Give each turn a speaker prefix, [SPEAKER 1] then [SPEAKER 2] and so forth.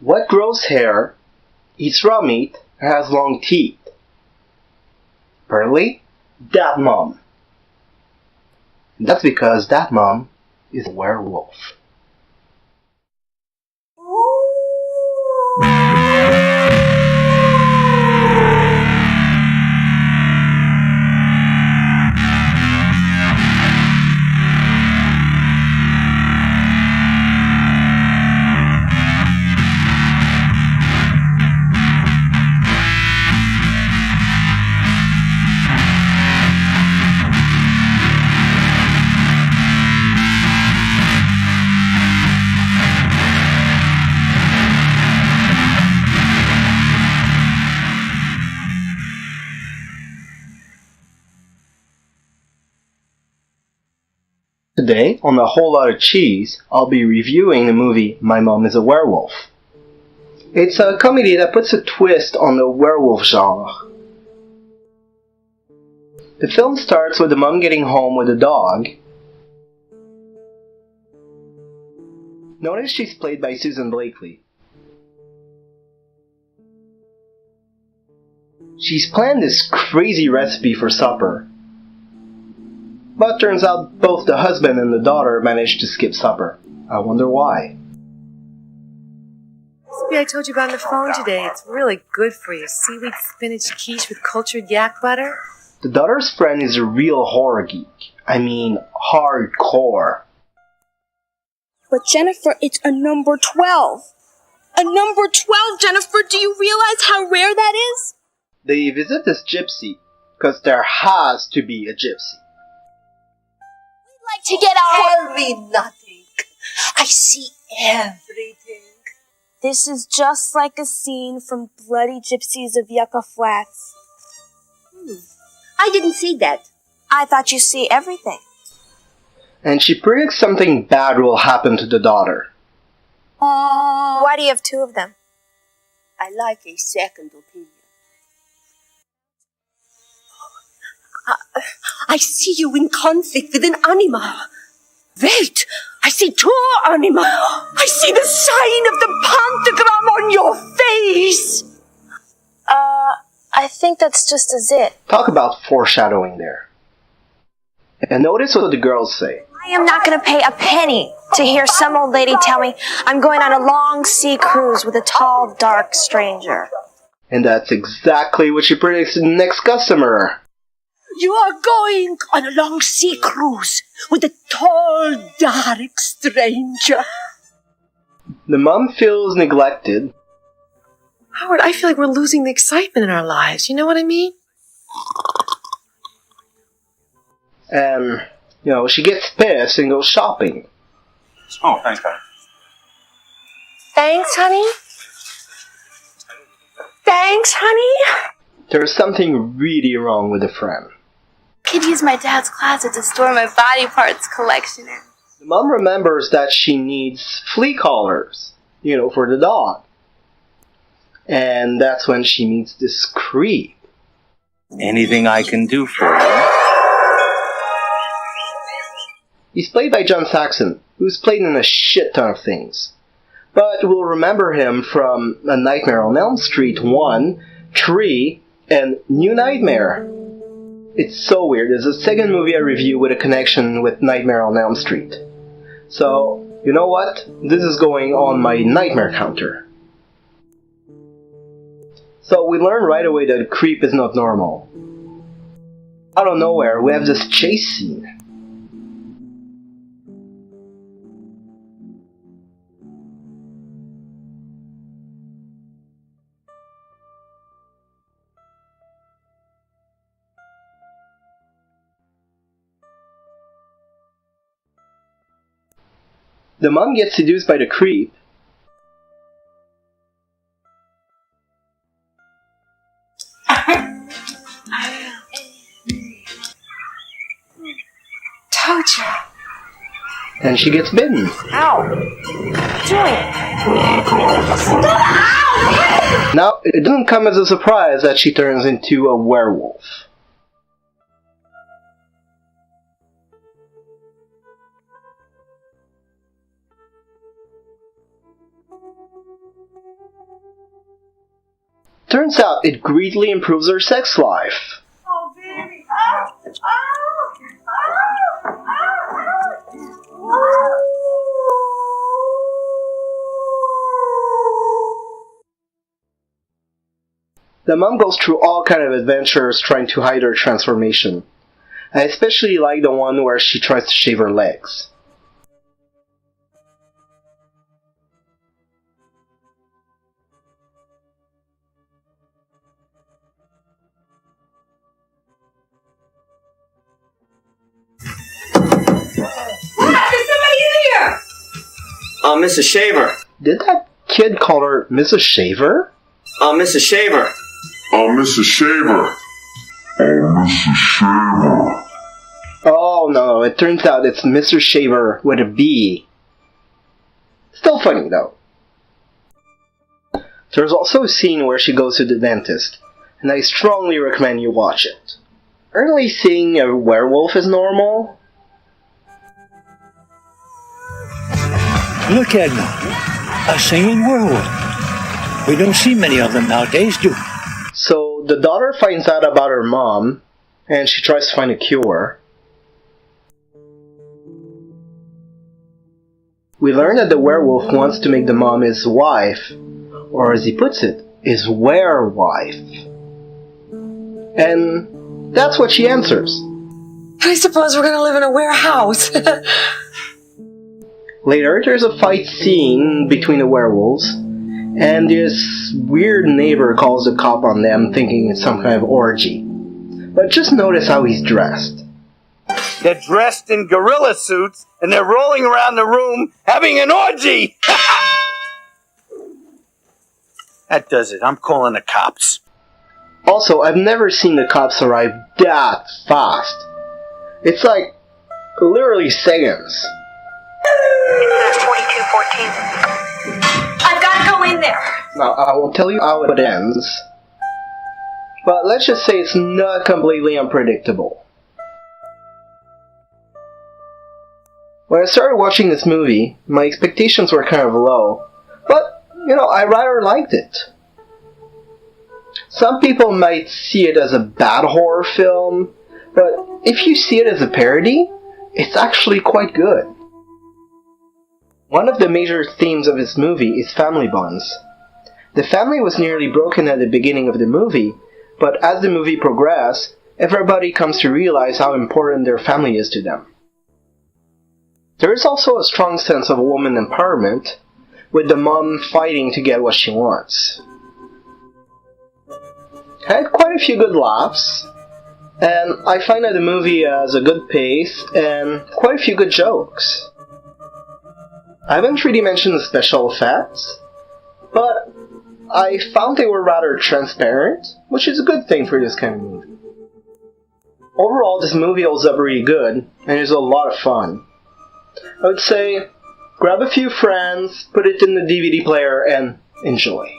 [SPEAKER 1] What grows hair, eats raw meat, and has long teeth? Apparently, that mom. And that's because that mom is a werewolf. Today, on A Whole Lotta Cheese, I'll be reviewing the movie My Mom is a Werewolf. It's a comedy that puts a twist on the werewolf genre. The film starts with the mom getting home with a dog. Notice she's played by Susan Blakely. She's planned this crazy recipe for supper. But turns out both the husband and the daughter managed to skip supper. I wonder why.
[SPEAKER 2] Recipe I told you about on the phone today. It's really good for you. Seaweed spinach quiche with cultured yak butter.
[SPEAKER 1] The daughter's friend is a real horror geek. I mean, hardcore.
[SPEAKER 3] But Jennifer, it's a number 12. A number 12, Jennifer! Do you realize how rare that is?
[SPEAKER 1] They visit this gypsy, because there has to be a gypsy.
[SPEAKER 3] To get out.
[SPEAKER 2] Tell me nothing. I see everything.
[SPEAKER 3] This is just like a scene from Bloody Gypsies of Yucca Flats.
[SPEAKER 2] I didn't see that.
[SPEAKER 3] I thought you see everything.
[SPEAKER 1] And she predicts something bad will happen to the daughter.
[SPEAKER 3] Why do you have two of them?
[SPEAKER 2] I like a second opinion. I see you in conflict with an animal. Wait, I see two animals. I see the sign of the pentagram on your face.
[SPEAKER 3] I think that's just a zit.
[SPEAKER 1] Talk about foreshadowing there. And notice what the girls say.
[SPEAKER 3] I am not going to pay a penny to hear some old lady tell me I'm going on a long sea cruise with a tall, dark stranger.
[SPEAKER 1] And that's exactly what she predicts to the next customer.
[SPEAKER 2] You are going on a long sea cruise with a tall, dark stranger.
[SPEAKER 1] The mom feels neglected.
[SPEAKER 2] Howard, I feel like we're losing the excitement in our lives. You know what I mean?
[SPEAKER 1] And, she gets pissed and goes shopping.
[SPEAKER 4] Oh, thanks, guys.
[SPEAKER 2] Thanks, honey. Thanks, honey.
[SPEAKER 1] There's something really wrong with the friend.
[SPEAKER 3] Could use my dad's closet to store my body parts collection in.
[SPEAKER 1] The mom remembers that she needs flea collars, for the dog. And that's when she meets this creep.
[SPEAKER 4] Anything I can do for you?
[SPEAKER 1] He's played by John Saxon, who's played in a shit ton of things. But we'll remember him from A Nightmare on Elm Street 1, 3, and New Nightmare. It's so weird. It's the second movie I review with a connection with Nightmare on Elm Street. So, you know what? This is going on my nightmare counter. So we learn right away that creep is not normal. Out of nowhere, we have this chase scene. The mom gets seduced by the creep.
[SPEAKER 3] Told you.
[SPEAKER 1] And she gets bitten.
[SPEAKER 3] Ow.
[SPEAKER 1] Now, it doesn't come as a surprise that she turns into a werewolf. Turns out it greatly improves her sex life.
[SPEAKER 2] Oh, baby. Oh, oh, oh, oh.
[SPEAKER 1] The mom goes through all kind of adventures trying to hide her transformation. I especially like the one where she tries to shave her legs.
[SPEAKER 2] There's somebody in here!
[SPEAKER 5] Mrs. Shaver.
[SPEAKER 1] Did that kid call her Mrs. Shaver?
[SPEAKER 5] Mrs. Shaver.
[SPEAKER 6] Mrs. Shaver. Mrs. Shaver.
[SPEAKER 1] Oh no, it turns out it's Mr. Shaver with a B. Still funny though. There's also a scene where she goes to the dentist, and I strongly recommend you watch it. Early seeing a werewolf is normal.
[SPEAKER 7] Look at them. A singing werewolf. We don't see many of them nowadays, do we?
[SPEAKER 1] So the daughter finds out about her mom, and she tries to find a cure. We learn that the werewolf wants to make the mom his wife, or as he puts it, his werewife. And that's what she answers.
[SPEAKER 2] I suppose we're gonna live in a warehouse.
[SPEAKER 1] Later, there's a fight scene between the werewolves, and this weird neighbor calls the cop on them thinking it's some kind of orgy. But just notice how he's dressed.
[SPEAKER 8] They're dressed in gorilla suits, and they're rolling around the room having an orgy! That does it. I'm calling the cops.
[SPEAKER 1] Also, I've never seen the cops arrive that fast. It's like, literally seconds.
[SPEAKER 2] 4214. I've got to go in there.
[SPEAKER 1] Now, I won't tell you how it ends, but let's just say it's not completely unpredictable. When I started watching this movie, my expectations were kind of low, but, I rather liked it. Some people might see it as a bad horror film, but if you see it as a parody, it's actually quite good. One of the major themes of this movie is family bonds. The family was nearly broken at the beginning of the movie, but as the movie progresses, everybody comes to realize how important their family is to them. There is also a strong sense of woman empowerment, with the mom fighting to get what she wants. I had quite a few good laughs, and I find that the movie has a good pace and quite a few good jokes. I haven't really mentioned the special effects, but I found they were rather transparent, which is a good thing for this kind of movie. Overall, this movie holds up really good, and is a lot of fun. I would say, grab a few friends, put it in the DVD player, and enjoy.